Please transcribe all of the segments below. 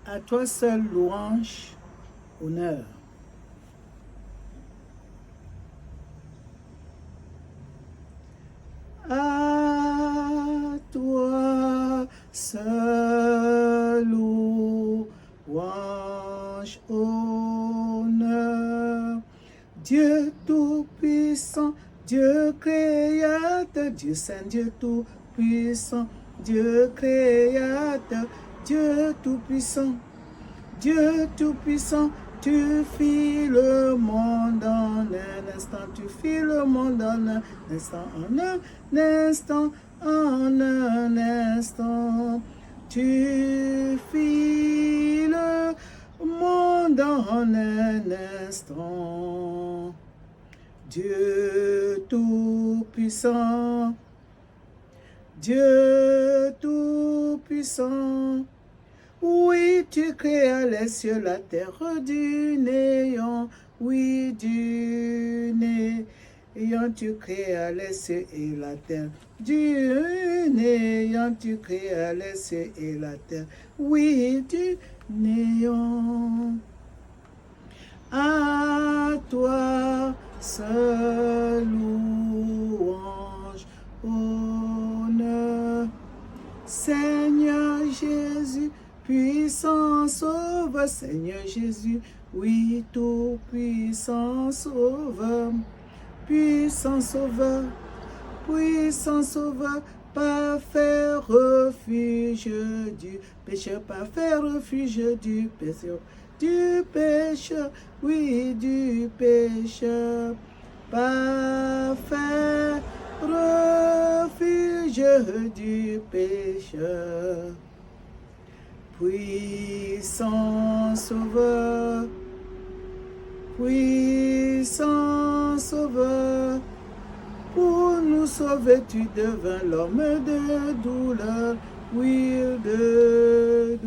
À toi seul louange, honneur. À toi seul louange, honneur. Dieu tout-puissant, Dieu créateur, Dieu saint, Dieu tout-puissant, Dieu créateur, Dieu tout-puissant, Dieu tout-puissant, tu fis le monde en un instant, tu fis le monde en un instant, en un instant, en un instant. Tu fis le monde en un instant. Dieu tout-puissant, Dieu tout-puissant. Oui, tu créas les cieux, la terre du néant. Oui, du néant, tu créas les cieux et la terre. Du néant, tu créas les cieux et la terre. Oui, du néant. À toi seul louange, honneur. Seigneur Jésus, puissant sauveur, Seigneur Jésus, oui, tout puissant sauveur, puissant sauveur, parfait refuge du pécheur, parfait refuge du pécheur, oui, du pécheur, parfait refuge du pécheur, puissant sauveur, pour nous sauver, tu devins l'homme de douleur, oui, de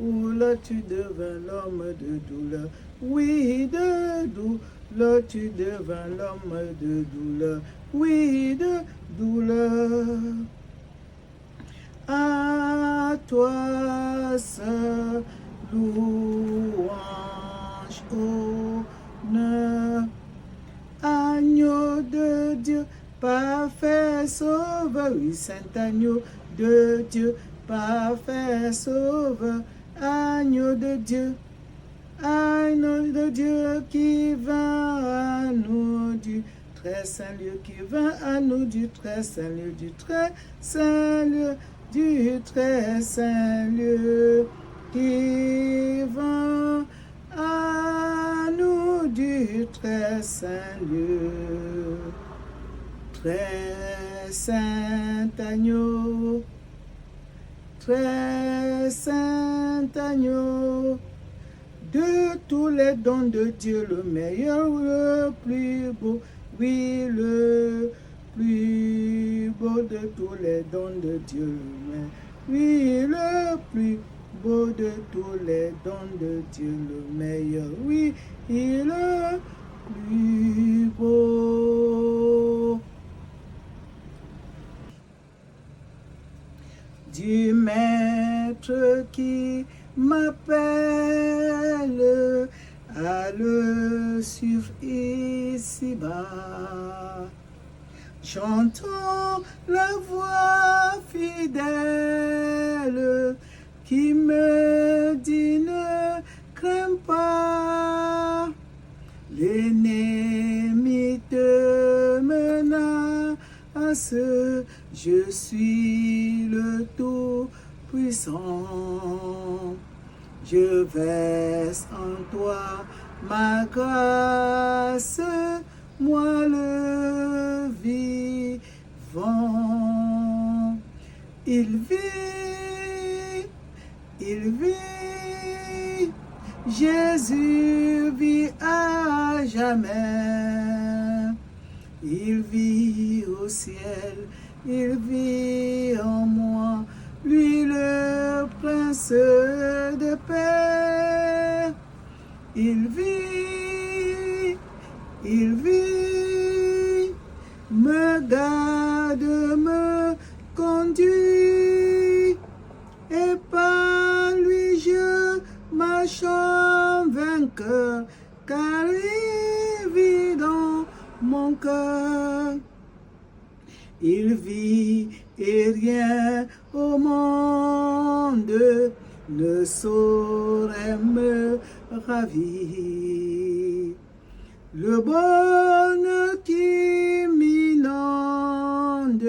douleur, tu devins l'homme de douleur, oui, de douleur, tu devins l'homme de douleur, oui, de douleur. À toi seul louange, honneur. Agneau de Dieu, parfait sauveur, oui, saint agneau de Dieu, parfait sauveur, agneau de Dieu qui vint à nous du très saint lieu, qui vint à nous du très saint lieu, du très saint lieu, du très saint lieu, qui vint à nous du très saint lieu, très saint agneau, très saint agneau. De tous les dons de Dieu, le meilleur, le plus beau, oui, le plus beau de tous les dons de Dieu, oui, le plus beau de tous les dons de Dieu, le meilleur, oui, le plus beau. Du maître qui m'appelle à le suivre ici-bas. J'entends la voix fidèle qui me dit ne crains pas. L'ennemi te menace, je suis le Tout-Puissant. Je verse en toi ma grâce, moi le vivant. Il vit, Jésus vit à jamais. Il vit au ciel, il vit en moi, lui le prince de paix. Il vit, me garde, me conduit, et par lui je vainqueur, car il vit dans mon cœur. Il vit et rien au monde ne saurait me ravir. Le bonheur qui m'inonde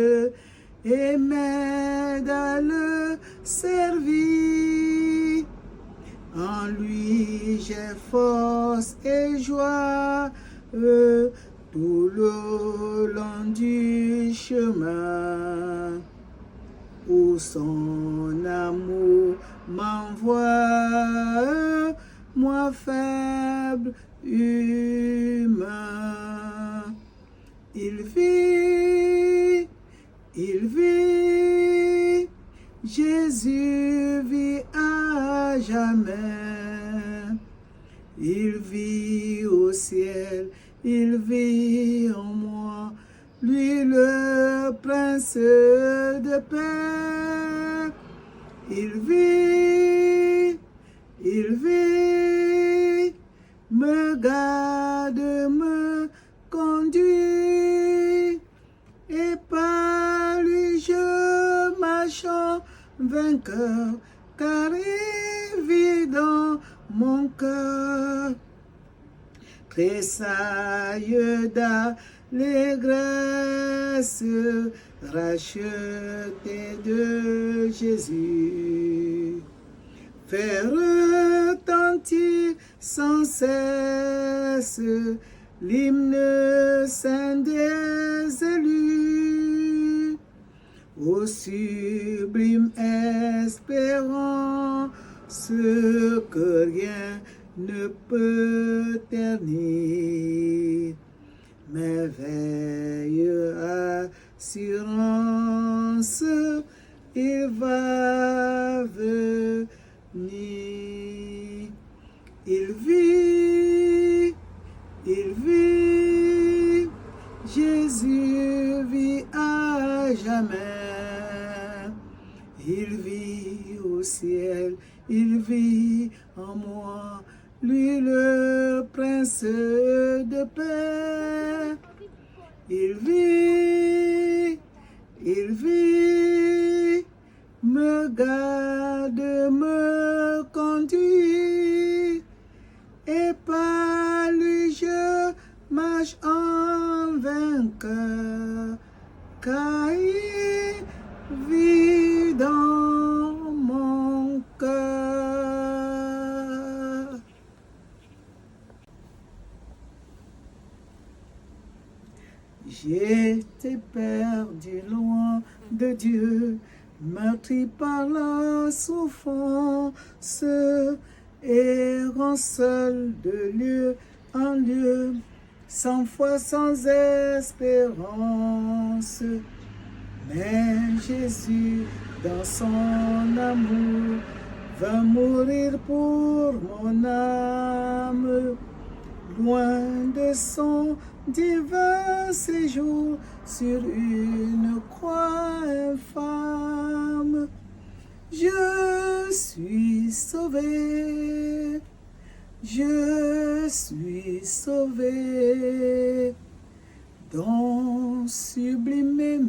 et m'aide à le servir. En lui j'ai force et joie tout le long du chemin où son amour m'envoie, moi faible humain. Il vit, Jésus vit à jamais. Il vit au ciel, il vit en moi, lui le prince de paix. Il vit, me garde, me conduit, et par lui je marche en vainqueur, car il vit dans mon cœur. Tressaille d'allégresse, racheté de Jésus. Fais retentir sans cesse l'hymne saint des élus. Ô sublime espérance que rien ne peut ternir, merveille assurance, il va venir. Il vit, Jésus vit à jamais. Il vit au ciel, il vit en moi, lui le prince de paix. Il vit, me garde, me conduit, et par lui je marche en vainqueur, car il vit dans mon cœur. J'étais perdu loin de Dieu, meurtri par la souffrance, errant seul de lieu en lieu, sans foi, sans espérance. Mais Jésus, dans son amour, vint mourir pour mon âme, loin de son divin séjour sur une croix infâme. Je suis sauvé, je suis sauvé, dans sublime et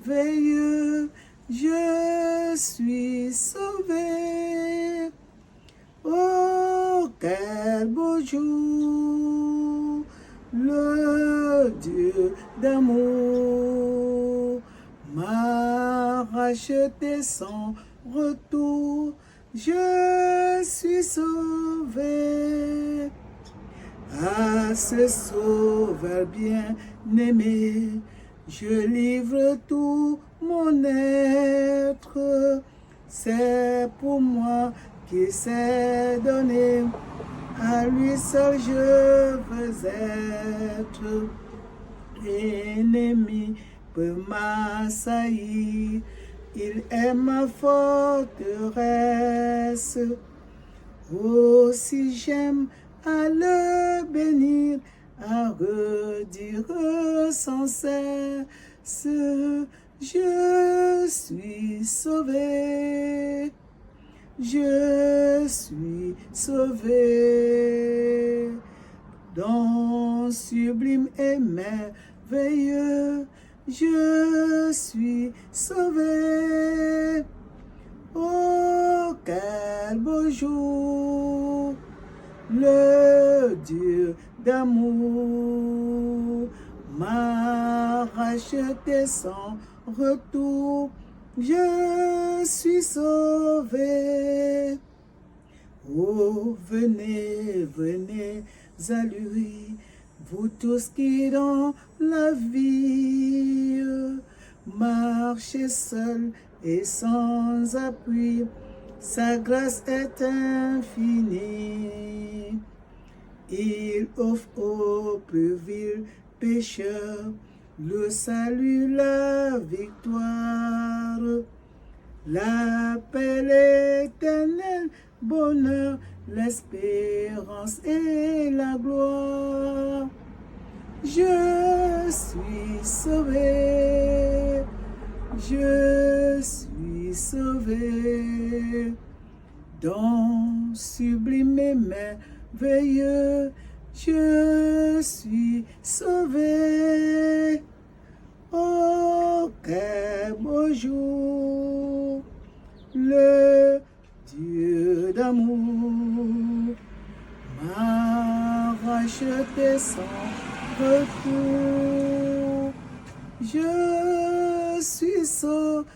merveilleux, je suis sauvé. Oh, quel beau jour, le Dieu d'amour m'a racheté sans retour, je suis sauvé. À ce sauveur bien-aimé, je livre tout mon être. C'est pour moi qu'il s'est donné, à lui seul je veux être. L'ennemi peut m'assaillir, il est ma forteresse. Oh, si j'aime à le bénir, à redire sans cesse, je suis sauvé, je suis sauvé. don sublime et merveilleux, je suis sauvé. Oh, quel beau jour, le Dieu d'amour m'a racheté sans retour, je suis sauvé. Oh, venez, venez à lui, vous tous qui dans la vie marchez seul et sans appui, sa grâce est infinie. Il offre aux plus vils pécheurs le salut, la victoire, la paix, l'éternel bonheur, l'espérance et la gloire. Je suis sauvé, je suis sauvé, don sublime et merveilleux, je suis sauvé. Oh, quel beau jour, le Dieu d'amour m'a racheté sans retour, je suis sauvé.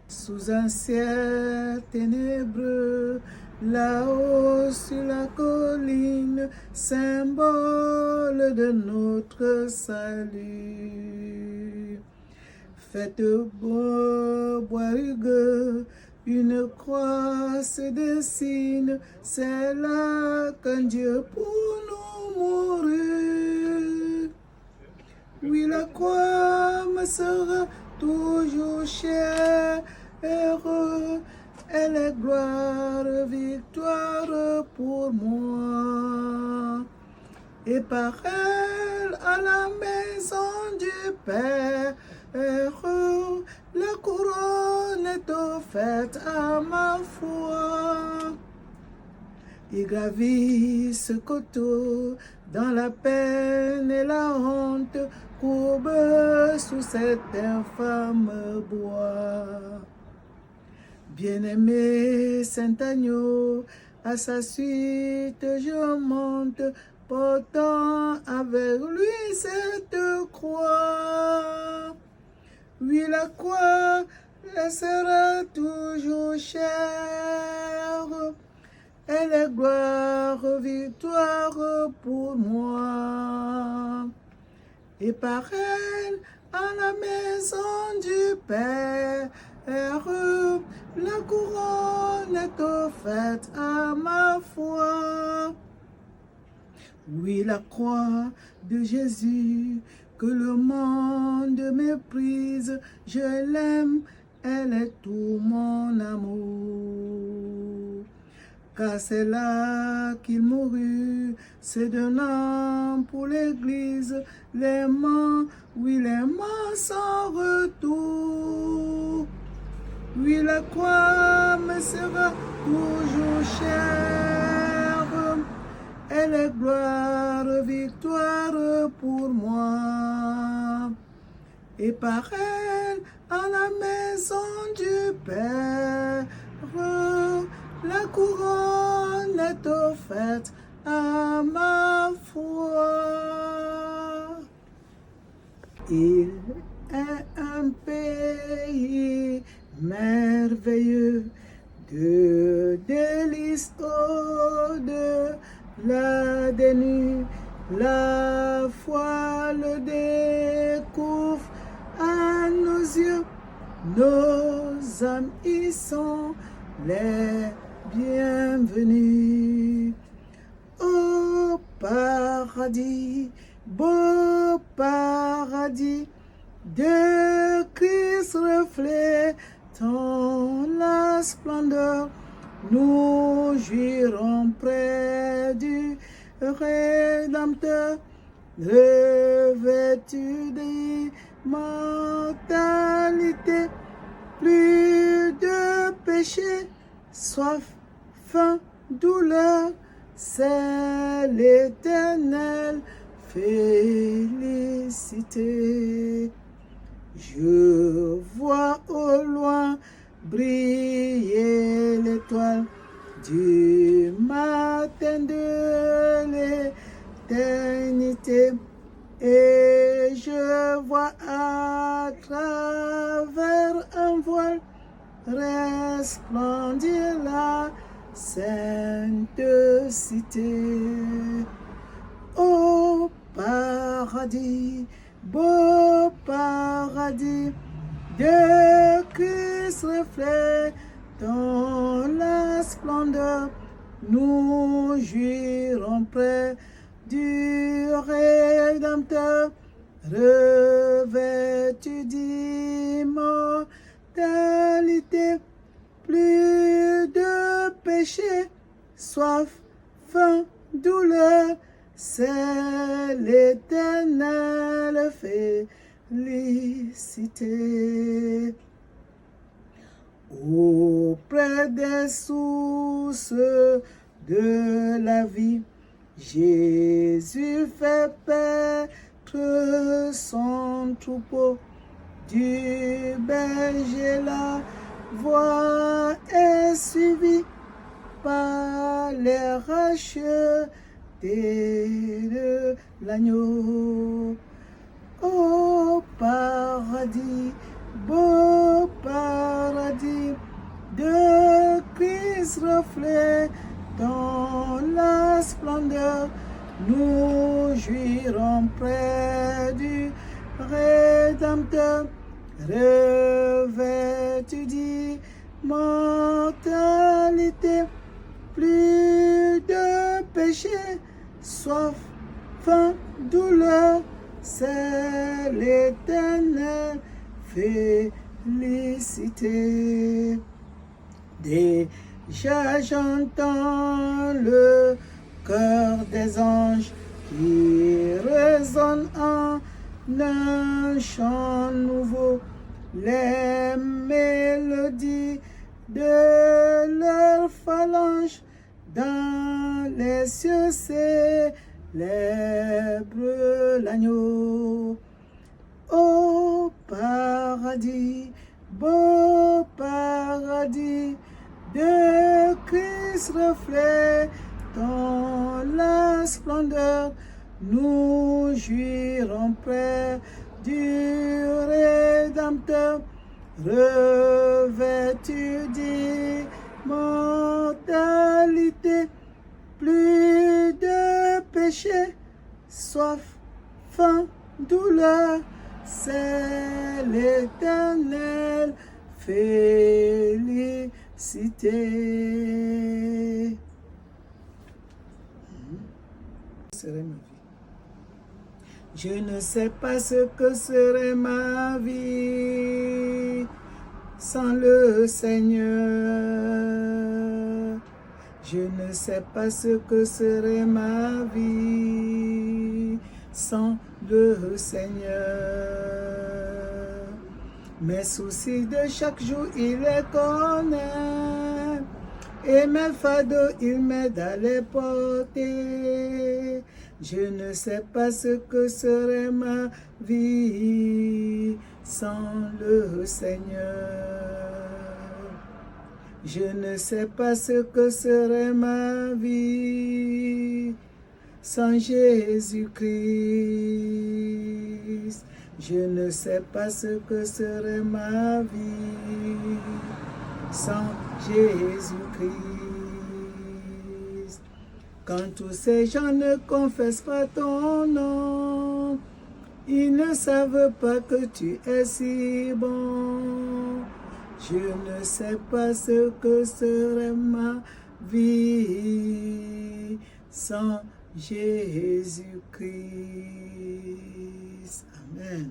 Sous un ciel ténébreux, là-haut sur la colline, symbole de notre salut. Faites beau, bois rugueux, une croix se dessine, c'est là qu'un Dieu pour nous mourir. Oui, la croix me sera toujours chère, elle est gloire, victoire pour moi. Et par elle, à la maison du Père, la couronne est offerte à ma foi. Il gravit ce coteau dans la peine et la honte, courbe sous cet infâme bois. Bien-aimé Saint-Agneau, à sa suite je monte, portant avec lui cette croix. Oui, la croix sera toujours chère, elle est gloire, victoire pour moi. Et par elle, à la maison du Père, la couronne est offerte à ma foi. Oui, la croix de Jésus que le monde méprise, je l'aime, elle est tout mon amour. Car c'est là qu'il mourut, se donnant pour l'Église, l'aimant, oui, l'aimant sans retour. Oui, la croix me sera toujours chère, elle est gloire, victoire pour moi. Et par elle, à la maison du Père, la couronne est offerte à ma foi. Il est un pays merveilleux, de délices au-delà des nues. La foi le découvre à nos yeux, nos âmes y sont les bienvenus. Au paradis, beau paradis, de Christ reflétant la splendeur, nous jouirons près du Rédempteur, revêtu d'immortalité, plus de péché, soif, faim, douleur, c'est l'Éternel. Félicité. Je vois au loin briller l'étoile du matin de l'éternité. Et je vois à travers un voile resplendir la sainte cité. Ô paradis, beau paradis, de Christ reflet dans la splendeur, nous jouirons près du Rédempteur, revêtu d'immortalité, plus de péché, soif, faim, douleur, c'est l'Éternel félicité. Auprès des sources de la vie, Jésus fait paître son troupeau. Du berger la voix est suivie par les rachetés de l'agneau. Ô paradis, beau paradis, de Christ reflet dans la splendeur, nous jouirons près du Rédempteur, revêtu d'immortalité, plus de péché, soif, faim, douleur, c'est l'Éternel félicité. Déjà j'entends le cœur des anges qui résonne en un chant nouveau, les mélodies de leur phalange dans les cieux célèbre l'agneau. Ô paradis, beau paradis, de Christ reflet dans la splendeur, nous jouirons près du Rédempteur, revêtu d'immortalité, plus de péché, soif, faim, douleur, c'est l'Éternel félicité. Serait ma vie. Je ne sais pas ce que serait ma vie sans le Seigneur. Je ne sais pas ce que serait ma vie sans le Seigneur. Mes soucis de chaque jour, il les connaît. Et mes fardeaux, il m'aide à les porter. Je ne sais pas ce que serait ma vie sans le Seigneur. Je ne sais pas ce que serait ma vie sans Jésus-Christ. Je ne sais pas ce que serait ma vie sans Jésus-Christ. Quand tous ces gens ne confessent pas ton nom, ils ne savent pas que tu es si bon. Je ne sais pas ce que serait ma vie sans Jésus-Christ. Amen.